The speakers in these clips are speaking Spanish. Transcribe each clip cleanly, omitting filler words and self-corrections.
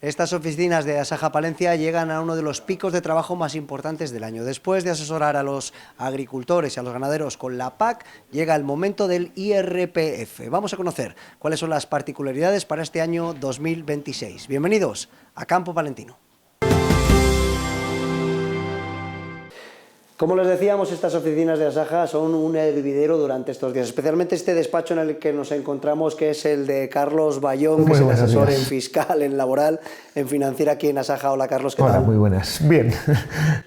Estas oficinas de Asaja Palencia llegan a uno de los picos de trabajo más importantes del año. Después de asesorar a los agricultores y a los ganaderos con la PAC, llega el momento del IRPF. Vamos a conocer cuáles son las particularidades para este año 2026. Bienvenidos a Campo Palentino. Como les decíamos, estas oficinas de Asaja son un hervidero durante estos días, especialmente este despacho en el que nos encontramos, que es el de Carlos Bayón, que es el asesor en fiscal, en laboral, en financiera aquí en Asaja. Hola Carlos, ¿qué tal? Hola, muy buenas. Bien.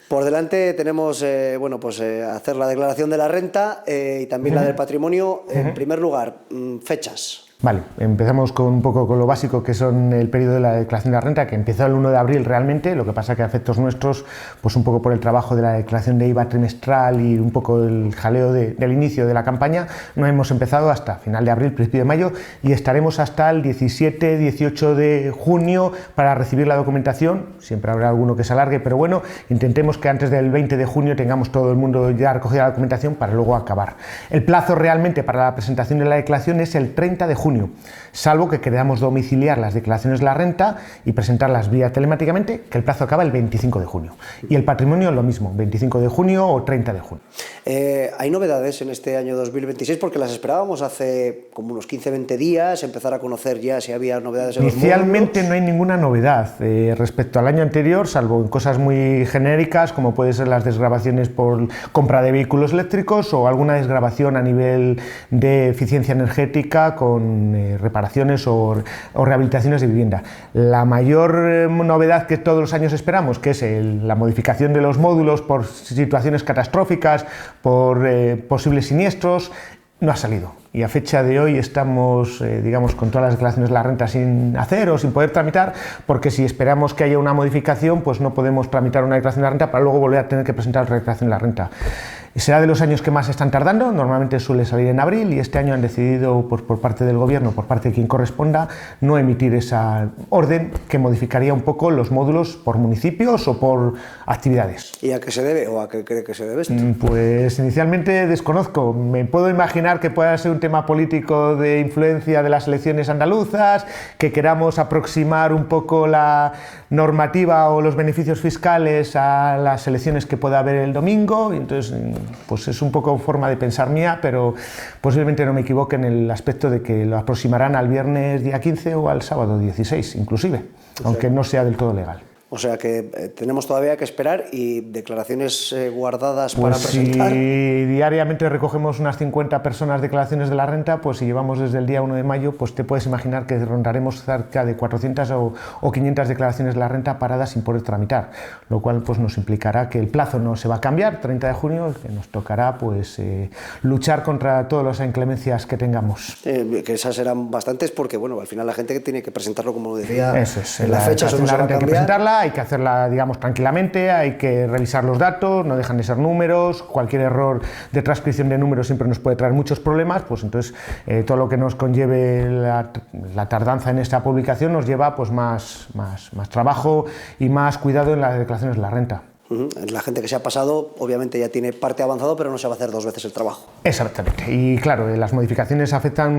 Por delante tenemos hacer la declaración de la renta y también la del patrimonio. En primer lugar, fechas. Vale, empezamos con un poco con lo básico, que son el periodo de la declaración de la renta, que empezó el 1 de abril realmente. Lo que pasa que a efectos nuestros, pues un poco por el trabajo de la declaración de IVA trimestral y un poco el jaleo del inicio de la campaña, no hemos empezado hasta final de abril, principio de mayo, y estaremos hasta el 17-18 de junio para recibir la documentación. Siempre habrá alguno que se alargue, pero bueno, intentemos que antes del 20 de junio tengamos todo el mundo ya recogida la documentación para luego acabar. El plazo realmente para la presentación de la declaración es el 30 de junio. Salvo que queramos domiciliar las declaraciones de la renta y presentarlas vía telemáticamente, que el plazo acaba el 25 de junio. Y el patrimonio lo mismo, 25 de junio o 30 de junio. Hay novedades en este año 2026 porque las esperábamos hace como unos 15-20 días, empezar a conocer ya si había novedades en los módulos. Inicialmente no hay ninguna novedad respecto al año anterior, salvo en cosas muy genéricas como pueden ser las desgravaciones por compra de vehículos eléctricos o alguna desgravación a nivel de eficiencia energética con reparaciones o rehabilitaciones de vivienda. La mayor novedad que todos los años esperamos, que es la modificación de los módulos por situaciones catastróficas, por posibles siniestros, no ha salido. Y a fecha de hoy estamos, con todas las declaraciones de la renta sin hacer o sin poder tramitar, porque si esperamos que haya una modificación, pues no podemos tramitar una declaración de la renta para luego volver a tener que presentar otra declaración de la renta. Será de los años que más están tardando, normalmente suele salir en abril, y este año han decidido, pues, por parte del gobierno, por parte de quien corresponda, no emitir esa orden que modificaría un poco los módulos por municipios o por actividades. ¿Y a qué se debe o a qué cree que se debe esto? Pues inicialmente desconozco. Me puedo imaginar que pueda ser un tema político de influencia de las elecciones andaluzas, que queramos aproximar un poco la normativa o los beneficios fiscales a las elecciones que pueda haber el domingo, y entonces pues es un poco forma de pensar mía, pero posiblemente no me equivoque en el aspecto de que lo aproximarán al viernes día 15 o al sábado 16 inclusive, aunque no sea del todo legal. O sea que tenemos todavía que esperar y declaraciones guardadas pues para presentar. Si diariamente recogemos unas 50 personas declaraciones de la renta, pues si llevamos desde el día 1 de mayo, pues te puedes imaginar que rondaremos cerca de 400 o 500 declaraciones de la renta paradas sin poder tramitar, lo cual pues nos implicará que el plazo no se va a cambiar, 30 de junio, que nos tocará pues luchar contra todas las inclemencias que tengamos. Que esas serán bastantes porque bueno, al final la gente tiene que presentarlo, como decía, eso es, en la fecha eso no se va a cambiar. Hay que presentarla, hay que hacerla, tranquilamente, hay que revisar los datos, no dejan de ser números, cualquier error de transcripción de números siempre nos puede traer muchos problemas, pues entonces todo lo que nos conlleve la tardanza en esta publicación nos lleva pues más trabajo y más cuidado en las declaraciones de la renta. La gente que se ha pasado obviamente ya tiene parte avanzado, pero no se va a hacer dos veces el trabajo. Exactamente, y claro, las modificaciones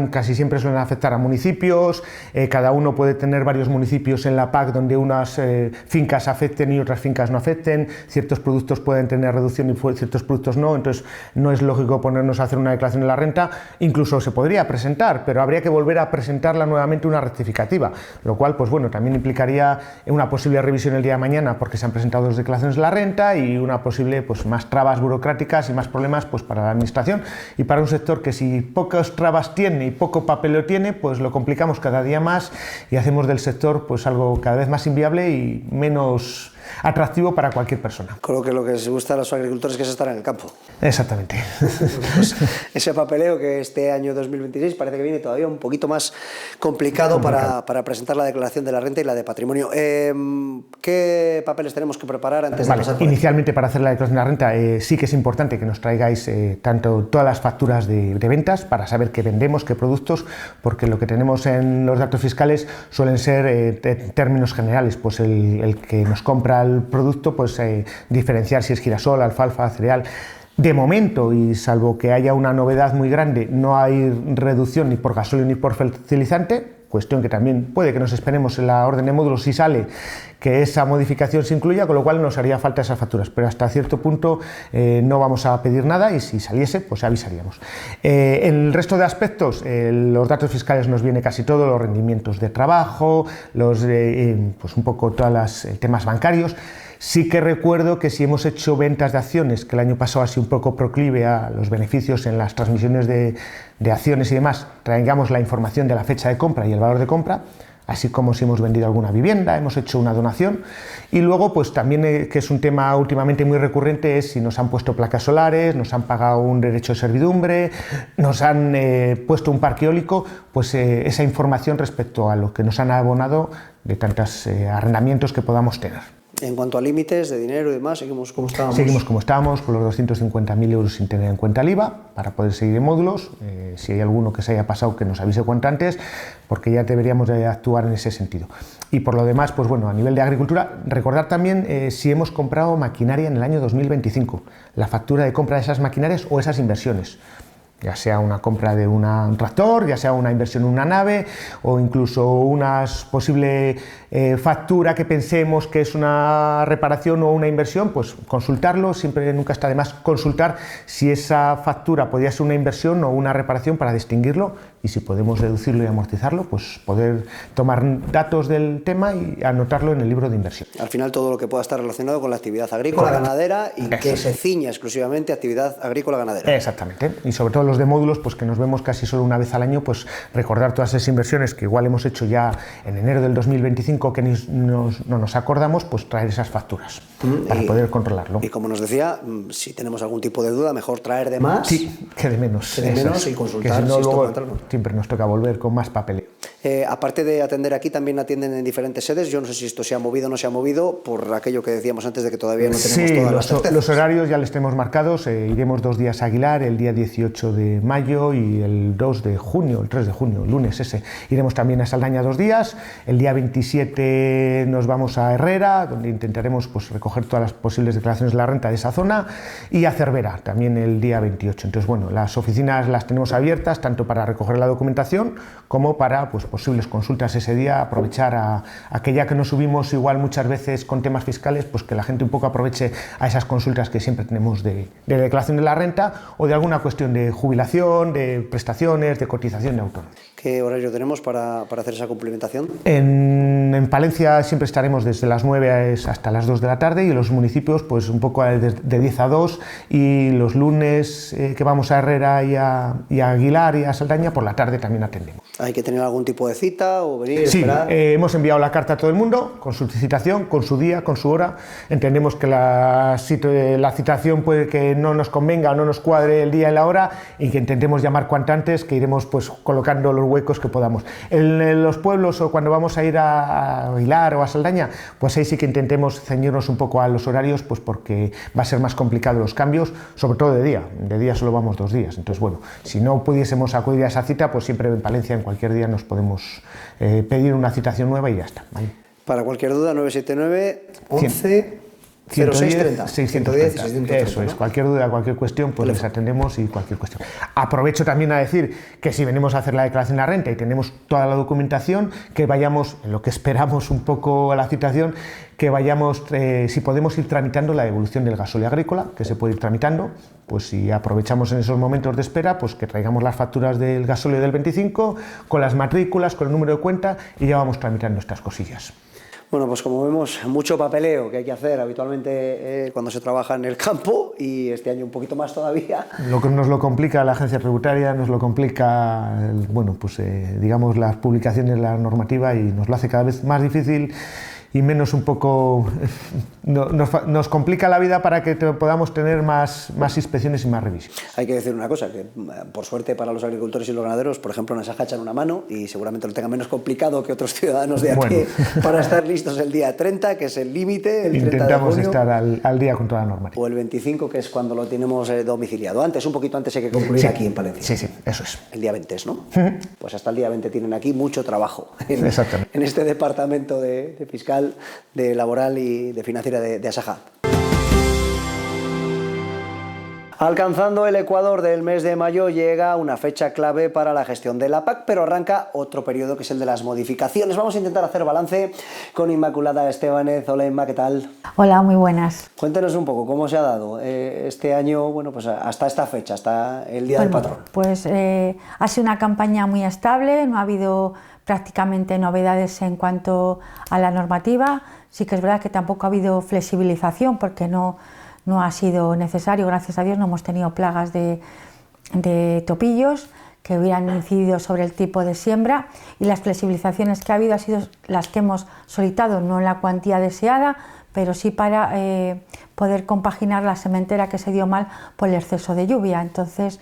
casi siempre suelen afectar a municipios, cada uno puede tener varios municipios en la PAC donde unas fincas afecten y otras fincas no afecten, ciertos productos pueden tener reducción y ciertos productos no, entonces no es lógico ponernos a hacer una declaración de la renta, incluso se podría presentar, pero habría que volver a presentarla nuevamente una rectificativa, lo cual pues bueno, también implicaría una posible revisión el día de mañana porque se han presentado dos declaraciones de la renta y una posible pues más trabas burocráticas y más problemas pues para la administración y para un sector que si pocas trabas tiene y poco papeleo tiene, pues lo complicamos cada día más y hacemos del sector pues algo cada vez más inviable y menos atractivo para cualquier persona. Creo que lo que les gusta a los agricultores es estar en el campo. Exactamente. Pues ese papeleo que este año 2026 parece que viene todavía un poquito más complicado para presentar la declaración de la renta y la de patrimonio. ¿Qué papeles tenemos que preparar antes de pasar por inicialmente, para hacer la declaración de la renta, sí que es importante que nos traigáis tanto todas las facturas de ventas para saber qué vendemos, qué productos, porque lo que tenemos en los datos fiscales suelen ser términos generales, pues el que nos compra el producto, pues diferenciar si es girasol, alfalfa, cereal. De momento, y salvo que haya una novedad muy grande, no hay reducción ni por gasóleo ni por fertilizante, cuestión que también puede que nos esperemos en la orden de módulos si sale, que esa modificación se incluya, con lo cual nos haría falta esas facturas, pero hasta cierto punto no vamos a pedir nada y si saliese, pues avisaríamos. En el resto de aspectos, los datos fiscales nos viene casi todo, los rendimientos de trabajo, pues un poco todos los temas bancarios. Sí que recuerdo que si hemos hecho ventas de acciones, que el año pasado ha sido un poco proclive a los beneficios en las transmisiones de acciones y demás, traigamos la información de la fecha de compra y el valor de compra, así como si hemos vendido alguna vivienda, hemos hecho una donación. Y luego, pues también, que es un tema últimamente muy recurrente, es si nos han puesto placas solares, nos han pagado un derecho de servidumbre, nos han puesto un parque eólico, pues esa información respecto a lo que nos han abonado de tantos arrendamientos que podamos tener. En cuanto a límites de dinero y demás, seguimos como estábamos. Seguimos como estábamos, con los 250.000 euros sin tener en cuenta el IVA, para poder seguir en módulos. Si hay alguno que se haya pasado, que nos avise cuanto antes, porque ya deberíamos de actuar en ese sentido. Y por lo demás, pues bueno, a nivel de agricultura, recordar también si hemos comprado maquinaria en el año 2025, la factura de compra de esas maquinarias o esas inversiones. Ya sea una compra de un tractor, ya sea una inversión en una nave o incluso una posible factura que pensemos que es una reparación o una inversión, pues consultarlo, siempre nunca está de más consultar si esa factura podría ser una inversión o una reparación para distinguirlo y si podemos deducirlo y amortizarlo, pues poder tomar datos del tema y anotarlo en el libro de inversión. Al final todo lo que pueda estar relacionado con la actividad agrícola, ganadera y que se ciña exclusivamente a actividad agrícola ganadera. Exactamente, y sobre todo los de módulos, pues que nos vemos casi solo una vez al año, pues recordar todas esas inversiones que igual hemos hecho ya en enero del 2025 que no nos acordamos, pues traer esas facturas para poder controlarlo. Y como nos decía, si tenemos algún tipo de duda, mejor traer de más. Sí, que de menos. Que de menos y consultar. Que si no, si luego esto siempre nos toca volver con más papeleo. Aparte de atender aquí, también atienden en diferentes sedes. Yo no sé si esto se ha movido o no se ha movido, por aquello que decíamos antes de que todavía no tenemos todas las certezas. Los horarios ya les tenemos marcados. Iremos 2 días a Aguilar, el día 18 de mayo y el 2 de junio, el 3 de junio, lunes ese. Iremos también a Saldaña 2 días. El día 27 nos vamos a Herrera, donde intentaremos pues, recoger todas las posibles declaraciones de la renta de esa zona, y a Cervera, también el día 28. Entonces, bueno, las oficinas las tenemos abiertas tanto para recoger la documentación como para pues, posibles consultas ese día, aprovechar a aquella que nos subimos igual muchas veces con temas fiscales, pues que la gente un poco aproveche a esas consultas que siempre tenemos de declaración de la renta o de alguna cuestión de jubilación, de prestaciones, de cotización de autónomos. ¿Qué horario tenemos para hacer esa complementación? En Palencia siempre estaremos desde las 9 hasta las 2 de la tarde y en los municipios pues un poco de 10 a 2 y los lunes que vamos a Herrera y a Aguilar y a Saldaña por la tarde también atendemos. ¿Hay que tener algún tipo de cita o venir, sí, esperar? Hemos enviado la carta a todo el mundo con su citación, con su día, con su hora. Entendemos que la citación puede que no nos convenga o no nos cuadre el día y la hora y que intentemos llamar cuanto antes, que iremos pues colocando los huecos que podamos. En los pueblos o cuando vamos a ir a Aguilar o a Saldaña, pues ahí sí que intentemos ceñirnos un poco a los horarios, pues porque va a ser más complicado los cambios, sobre todo de día. De día solo vamos 2 días. Entonces, bueno, si no pudiésemos acudir a esa cita, pues siempre en Palencia, en cualquier día, nos podemos pedir una citación nueva y ya está. ¿Vale? Para cualquier duda, 979 11 0630. 610 y 630. Eso es, cualquier duda, cualquier cuestión, pues les atendemos y cualquier cuestión. Aprovecho también a decir que si venimos a hacer la declaración de la renta y tenemos toda la documentación, que vayamos, en lo que esperamos un poco a la citación, que vayamos, si podemos ir tramitando la devolución del gasóleo agrícola, que se puede ir tramitando, pues si aprovechamos en esos momentos de espera, pues que traigamos las facturas del gasóleo del 25, con las matrículas, con el número de cuenta y ya vamos tramitando estas cosillas. Bueno, pues como vemos, mucho papeleo que hay que hacer habitualmente cuando se trabaja en el campo y este año un poquito más todavía. Lo que nos lo complica la agencia tributaria, nos lo complica, bueno, pues digamos las publicaciones de la normativa y nos lo hace cada vez más difícil y menos un poco, nos complica la vida para que podamos tener más inspecciones y más revisiones. Hay que decir una cosa, que por suerte para los agricultores y los ganaderos, por ejemplo, en Asaja echan una mano y seguramente lo tengan menos complicado que otros ciudadanos de aquí para estar listos el día 30, que es el límite, el 30 de junio. Intentamos estar al día con toda la normativa. O el 25, que es cuando lo tenemos domiciliado. Antes, un poquito antes hay que concluir aquí en Palencia. Sí, eso es. El día 20, ¿no? Pues hasta el día 20 tienen aquí mucho trabajo en este departamento de fiscal, de laboral y de financiera de Asaja. Alcanzando el ecuador del mes de mayo llega una fecha clave para la gestión de la PAC, pero arranca otro periodo que es el de las modificaciones. Vamos a intentar hacer balance con Inmaculada Estebanez. Hola Inma, ¿qué tal? Hola, muy buenas. Cuéntenos un poco cómo se ha dado este año, bueno, pues hasta esta fecha, hasta el Día del Patrón. Pues ha sido una campaña muy estable, no ha habido prácticamente novedades en cuanto a la normativa. Sí que es verdad que tampoco ha habido flexibilización porque no ha sido necesario, gracias a Dios no hemos tenido plagas de topillos que hubieran incidido sobre el tipo de siembra, y las flexibilizaciones que ha habido han sido las que hemos solicitado, no en la cuantía deseada, pero sí para poder compaginar la sementera que se dio mal por el exceso de lluvia. Entonces,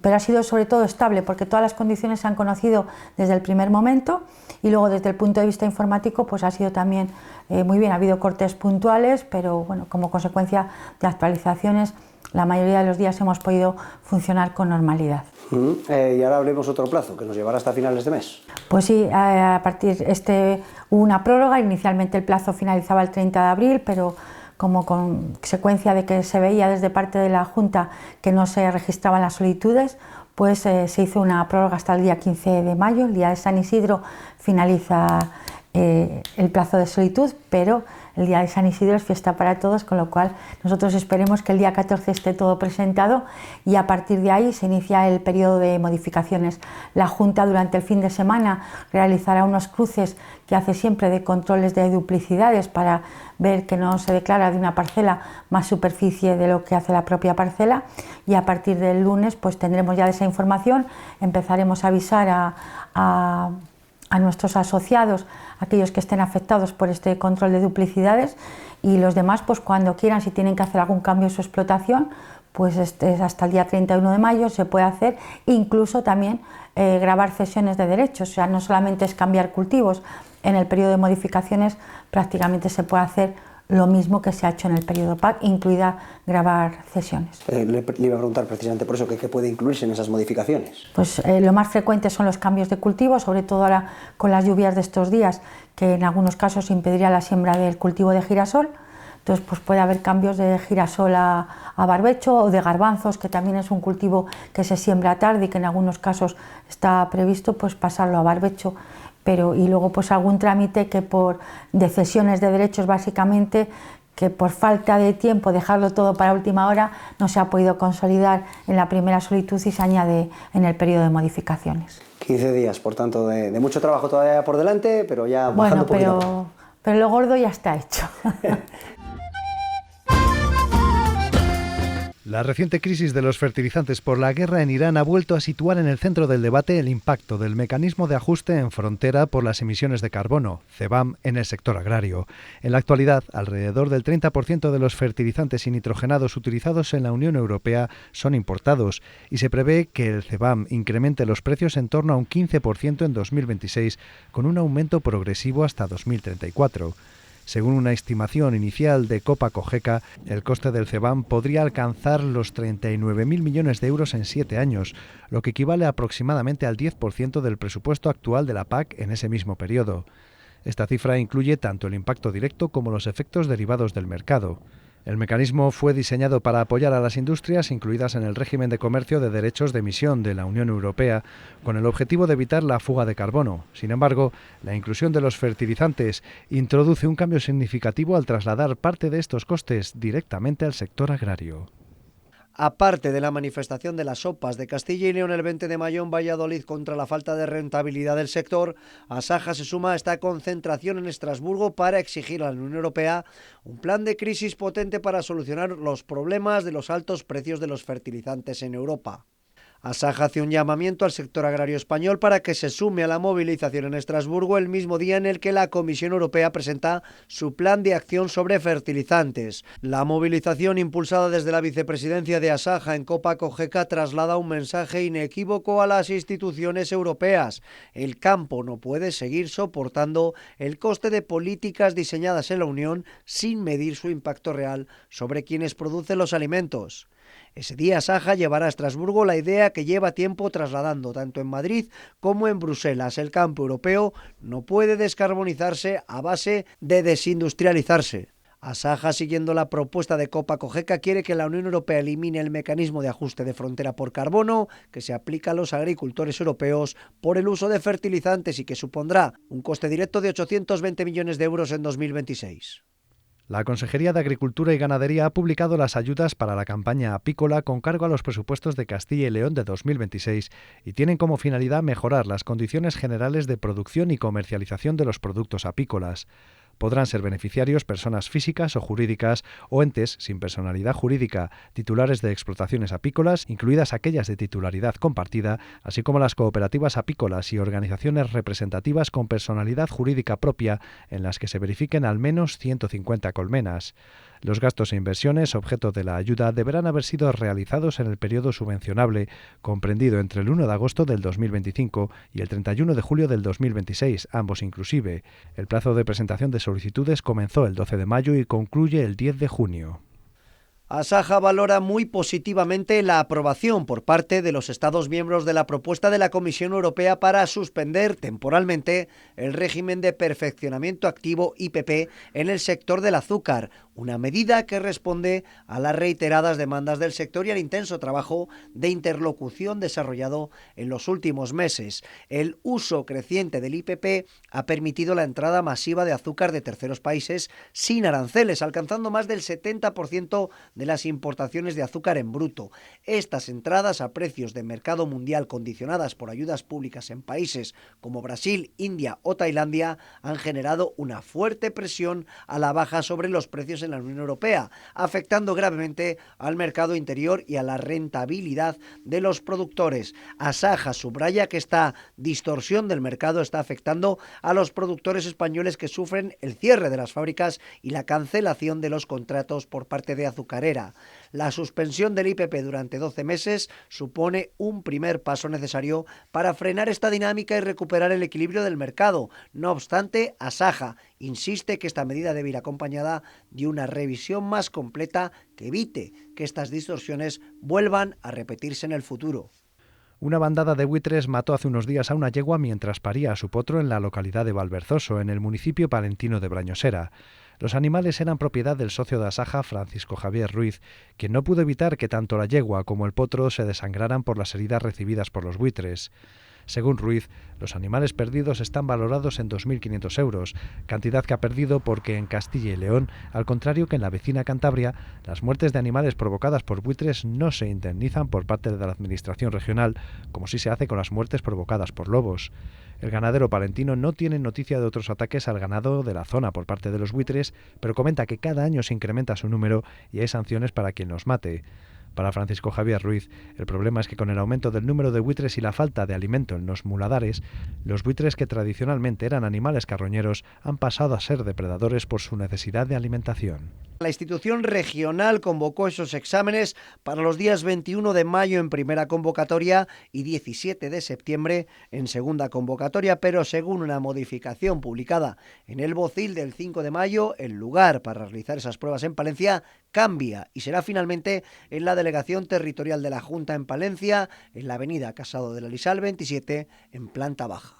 pero ha sido sobre todo estable porque todas las condiciones se han conocido desde el primer momento, y luego desde el punto de vista informático pues ha sido también muy bien. Ha habido cortes puntuales, pero bueno, como consecuencia de actualizaciones la mayoría de los días hemos podido funcionar con normalidad. Y ahora abrimos otro plazo que nos llevará hasta finales de mes. Pues sí, a partir hubo una prórroga. Inicialmente el plazo finalizaba el 30 de abril, pero como consecuencia de que se veía desde parte de la Junta que no se registraban las solicitudes, pues se hizo una prórroga hasta el día 15 de mayo. El día de San Isidro finaliza el plazo de solicitud, pero el día de San Isidro es fiesta para todos, con lo cual nosotros esperemos que el día 14 esté todo presentado y a partir de ahí se inicia el periodo de modificaciones. La Junta durante el fin de semana realizará unos cruces que hace siempre de controles de duplicidades para ver que no se declara de una parcela más superficie de lo que hace la propia parcela, y a partir del lunes pues tendremos ya esa información. Empezaremos a avisar a nuestros asociados, aquellos que estén afectados por este control de duplicidades, y los demás pues cuando quieran, si tienen que hacer algún cambio en su explotación, pues hasta el día 31 de mayo se puede hacer, incluso también grabar cesiones de derechos. O sea, no solamente es cambiar cultivos, en el periodo de modificaciones prácticamente se puede hacer lo mismo que se ha hecho en el periodo PAC, incluida grabar cesiones. Le iba a preguntar precisamente por eso, ¿qué puede incluirse en esas modificaciones? Pues lo más frecuente son los cambios de cultivo, sobre todo ahora con las lluvias de estos días, que en algunos casos impediría la siembra del cultivo de girasol. Entonces pues puede haber cambios de girasol a barbecho, o de garbanzos, que también es un cultivo que se siembra tarde y que en algunos casos está previsto pues pasarlo a barbecho. Y luego pues algún trámite de cesiones de derechos, básicamente, que por falta de tiempo, dejarlo todo para última hora, no se ha podido consolidar en la primera solicitud y se añade en el periodo de modificaciones. 15 días, por tanto, de mucho trabajo todavía por delante, pero ya bajando poquito. Pero lo gordo ya está hecho. La reciente crisis de los fertilizantes por la guerra en Irán ha vuelto a situar en el centro del debate el impacto del mecanismo de ajuste en frontera por las emisiones de carbono, CBAM, en el sector agrario. En la actualidad, alrededor del 30% de los fertilizantes y nitrogenados utilizados en la Unión Europea son importados, y se prevé que el CBAM incremente los precios en torno a un 15% en 2026, con un aumento progresivo hasta 2034. Según una estimación inicial de Copa-Cogeca, el coste del CBAM podría alcanzar los 39.000 millones de euros en 7 años, lo que equivale aproximadamente al 10% del presupuesto actual de la PAC en ese mismo periodo. Esta cifra incluye tanto el impacto directo como los efectos derivados del mercado. El mecanismo fue diseñado para apoyar a las industrias incluidas en el régimen de comercio de derechos de emisión de la Unión Europea, con el objetivo de evitar la fuga de carbono. Sin embargo, la inclusión de los fertilizantes introduce un cambio significativo al trasladar parte de estos costes directamente al sector agrario. Aparte de la manifestación de las sopas de Castilla y León el 20 de mayo en Valladolid contra la falta de rentabilidad del sector, Asaja se suma a esta concentración en Estrasburgo para exigir a la Unión Europea un plan de crisis potente para solucionar los problemas de los altos precios de los fertilizantes en Europa. Asaja hace un llamamiento al sector agrario español para que se sume a la movilización en Estrasburgo el mismo día en el que la Comisión Europea presenta su plan de acción sobre fertilizantes. La movilización, impulsada desde la vicepresidencia de Asaja en Copa-Cogeca, traslada un mensaje inequívoco a las instituciones europeas. El campo no puede seguir soportando el coste de políticas diseñadas en la Unión sin medir su impacto real sobre quienes producen los alimentos. Ese día Asaja llevará a Estrasburgo la idea que lleva tiempo trasladando tanto en Madrid como en Bruselas. El campo europeo no puede descarbonizarse a base de desindustrializarse. Asaja, siguiendo la propuesta de Copa-Cogeca, quiere que la Unión Europea elimine el mecanismo de ajuste de frontera por carbono que se aplica a los agricultores europeos por el uso de fertilizantes y que supondrá un coste directo de 820 millones de euros en 2026. La Consejería de Agricultura y Ganadería ha publicado las ayudas para la campaña apícola con cargo a los presupuestos de Castilla y León de 2026 y tienen como finalidad mejorar las condiciones generales de producción y comercialización de los productos apícolas. Podrán ser beneficiarios personas físicas o jurídicas o entes sin personalidad jurídica, titulares de explotaciones apícolas, incluidas aquellas de titularidad compartida, así como las cooperativas apícolas y organizaciones representativas con personalidad jurídica propia en las que se verifiquen al menos 150 colmenas. Los gastos e inversiones objeto de la ayuda deberán haber sido realizados en el periodo subvencionable, comprendido entre el 1 de agosto del 2025 y el 31 de julio del 2026, ambos inclusive. El plazo de presentación de solicitudes comenzó el 12 de mayo y concluye el 10 de junio. Asaja valora muy positivamente la aprobación por parte de los Estados miembros de la propuesta de la Comisión Europea para suspender temporalmente el régimen de perfeccionamiento activo IPP en el sector del azúcar, una medida que responde a las reiteradas demandas del sector y al intenso trabajo de interlocución desarrollado en los últimos meses. El uso creciente del IPP ha permitido la entrada masiva de azúcar de terceros países sin aranceles, alcanzando más del 70% de las importaciones de azúcar en bruto. Estas entradas a precios de mercado mundial condicionadas por ayudas públicas en países como Brasil, India o Tailandia han generado una fuerte presión a la baja sobre los precios en la Unión Europea, afectando gravemente al mercado interior y a la rentabilidad de los productores. Asaja subraya que esta distorsión del mercado está afectando a los productores españoles que sufren el cierre de las fábricas y la cancelación de los contratos por parte de azucareras. La suspensión del IPP durante 12 meses supone un primer paso necesario para frenar esta dinámica y recuperar el equilibrio del mercado. No obstante, Asaja insiste que esta medida debe ir acompañada de una revisión más completa que evite que estas distorsiones vuelvan a repetirse en el futuro. Una bandada de buitres mató hace unos días a una yegua mientras paría a su potro en la localidad de Valverzoso, en el municipio palentino de Brañosera. Los animales eran propiedad del socio de Asaja, Francisco Javier Ruiz, quien no pudo evitar que tanto la yegua como el potro se desangraran por las heridas recibidas por los buitres. Según Ruiz, los animales perdidos están valorados en 2.500 euros, cantidad que ha perdido porque en Castilla y León, al contrario que en la vecina Cantabria, las muertes de animales provocadas por buitres no se indemnizan por parte de la Administración regional, como sí se hace con las muertes provocadas por lobos. El ganadero palentino no tiene noticia de otros ataques al ganado de la zona por parte de los buitres, pero comenta que cada año se incrementa su número y hay sanciones para quien los mate. Para Francisco Javier Ruiz, el problema es que con el aumento del número de buitres y la falta de alimento en los muladares, los buitres que tradicionalmente eran animales carroñeros han pasado a ser depredadores por su necesidad de alimentación. La institución regional convocó esos exámenes para los días 21 de mayo en primera convocatoria y 17 de septiembre en segunda convocatoria, pero según una modificación publicada en el Bocil del 5 de mayo, el lugar para realizar esas pruebas en Palencia cambia y será finalmente en la Delegación Territorial de la Junta en Palencia, en la avenida Casado de la Lisal 27, en planta baja.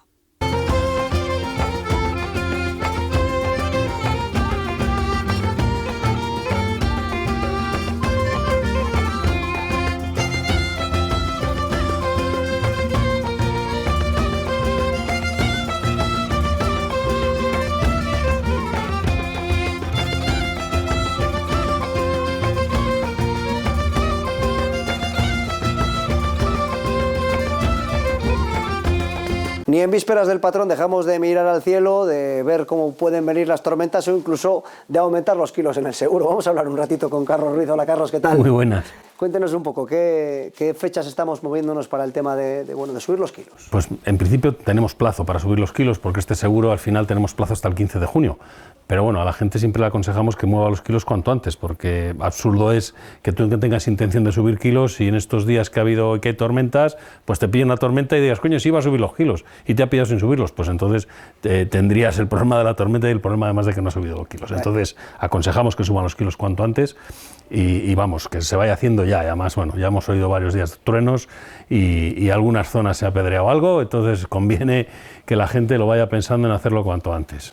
Ni en vísperas del patrón dejamos de mirar al cielo, de ver cómo pueden venir las tormentas o incluso de aumentar los kilos en el seguro. Vamos a hablar un ratito con Carlos Ruiz. Hola Carlos, ¿qué tal? Muy buenas. Cuéntenos un poco, ¿qué fechas estamos moviéndonos para el tema de subir los kilos? Pues en principio tenemos plazo para subir los kilos porque este seguro al final tenemos plazo hasta el 15 de junio. Pero bueno, a la gente siempre le aconsejamos que mueva los kilos cuanto antes, porque absurdo es que tú tengas intención de subir kilos y en estos días que ha habido que hay tormentas, pues te pilla una tormenta y digas, coño, sí iba a subir los kilos y te ha pillado sin subirlos, pues entonces tendrías el problema de la tormenta y el problema además de que no has subido los kilos. Entonces aconsejamos que suban los kilos cuanto antes y vamos, que se vaya haciendo ya. Y además, bueno, ya hemos oído varios días truenos y algunas zonas se ha apedreado algo, entonces conviene que la gente lo vaya pensando en hacerlo cuanto antes.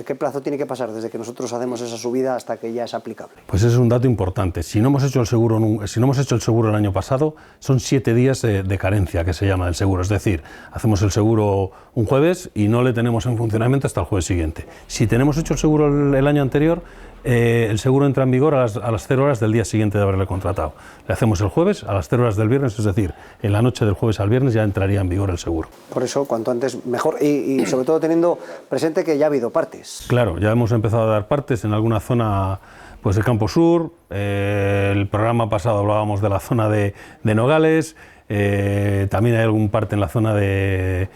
¿Qué plazo tiene que pasar desde que nosotros hacemos esa subida hasta que ya es aplicable? Pues ese es un dato importante. Si no hemos hecho el seguro, el año pasado, son 7 días de carencia, que se llama el seguro. Es decir, hacemos el seguro un jueves y no le tenemos en funcionamiento hasta el jueves siguiente. Si tenemos hecho el seguro el año anterior, el seguro entra en vigor a las 0 horas del día siguiente de haberle contratado. Le hacemos el jueves a las 0 horas del viernes, es decir, en la noche del jueves al viernes ya entraría en vigor el seguro. Por eso, cuanto antes mejor, y sobre todo teniendo presente que ya ha habido partes. Claro, ya hemos empezado a dar partes en alguna zona pues, del Campo Sur. El programa pasado hablábamos de la zona de Nogales, también hay algún parte en la zona de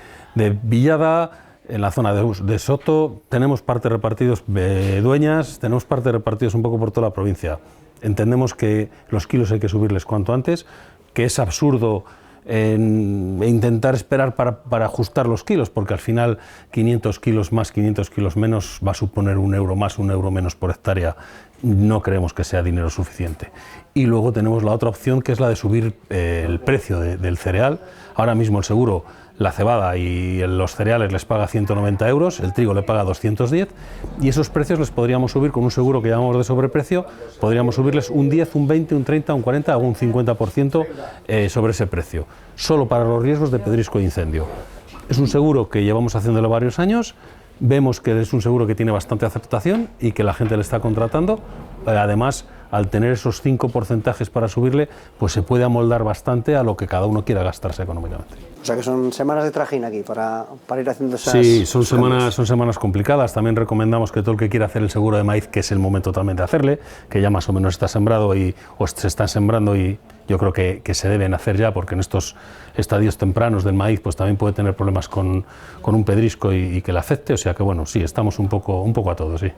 Villada, en la zona de Soto. Tenemos partes repartidos Dueñas, tenemos partes repartidos un poco por toda la provincia. Entendemos que los kilos hay que subirles cuanto antes, que es absurdo intentar esperar para ajustar los kilos, porque al final 500 kilos más, 500 kilos menos va a suponer €1 más, €1 menos por hectárea. No creemos que sea dinero suficiente. Y luego tenemos la otra opción, que es la de subir el precio del cereal. Ahora mismo el seguro, la cebada y los cereales les paga 190 €, el trigo le paga 210, y esos precios les podríamos subir con un seguro que llamamos de sobreprecio. Podríamos subirles un 10, un 20, un 30, un 40 o un 50% sobre ese precio, solo para los riesgos de pedrisco e incendio. Es un seguro que llevamos haciéndolo varios años. Vemos que es un seguro que tiene bastante aceptación y que la gente le está contratando. Además, al tener esos 5 porcentajes para subirle, pues se puede amoldar bastante a lo que cada uno quiera gastarse económicamente. O sea que son semanas de trajín aquí para ir haciendo esas... Sí, son semanas complicadas. También recomendamos que todo el que quiera hacer el seguro de maíz, que es el momento también de hacerle, que ya más o menos está sembrado o se están sembrando, y yo creo que se deben hacer ya, porque en estos estadios tempranos del maíz pues también puede tener problemas con un pedrisco y que le afecte. O sea que bueno, sí, estamos un poco a todos, sí.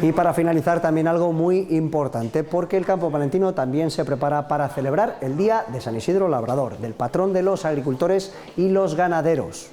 Y para finalizar, también algo muy importante, porque el campo palentino también se prepara para celebrar el Día de San Isidro Labrador, del patrón de los agricultores y los ganaderos.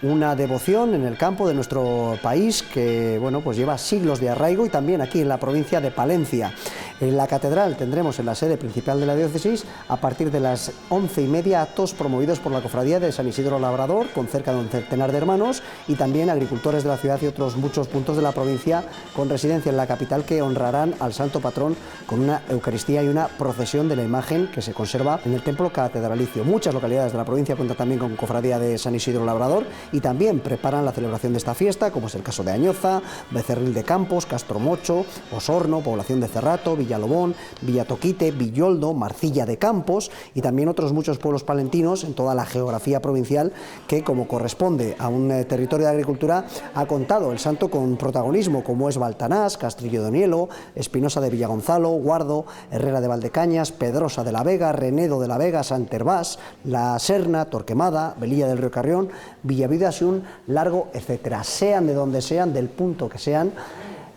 Una devoción en el campo de nuestro país que, bueno, pues lleva siglos de arraigo, y también aquí en la provincia de Palencia. En la catedral tendremos en la sede principal de la diócesis, a partir de las 11:30, actos promovidos por la Cofradía de San Isidro Labrador, con cerca de un centenar de hermanos, y también agricultores de la ciudad y otros muchos puntos de la provincia con residencia en la capital, que honrarán al santo patrón con una Eucaristía y una procesión de la imagen que se conserva en el templo catedralicio. Muchas localidades de la provincia cuentan también con Cofradía de San Isidro Labrador y también preparan la celebración de esta fiesta, como es el caso de Añoza, Becerril de Campos, Castromocho, Osorno, Población de Cerrato, Villalobón, Villatoquite, Villoldo, Marcilla de Campos, y también otros muchos pueblos palentinos en toda la geografía provincial que, como corresponde a un territorio de agricultura, ha contado el santo con protagonismo, como es Baltanás, Castrillo de Onielo, Espinosa de Villagonzalo, Guardo, Herrera de Valdecañas, Pedrosa de la Vega, Renedo de la Vega, Santervás, La Serna, Torquemada, Velilla del Río Carrión, Villavidas y un largo etcétera. Sean de donde sean, del punto que sean,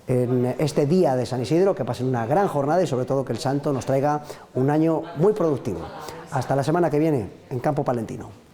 en este día de San Isidro, que pasen una gran jornada y sobre todo que el santo nos traiga un año muy productivo. Hasta la semana que viene en Campo Palentino.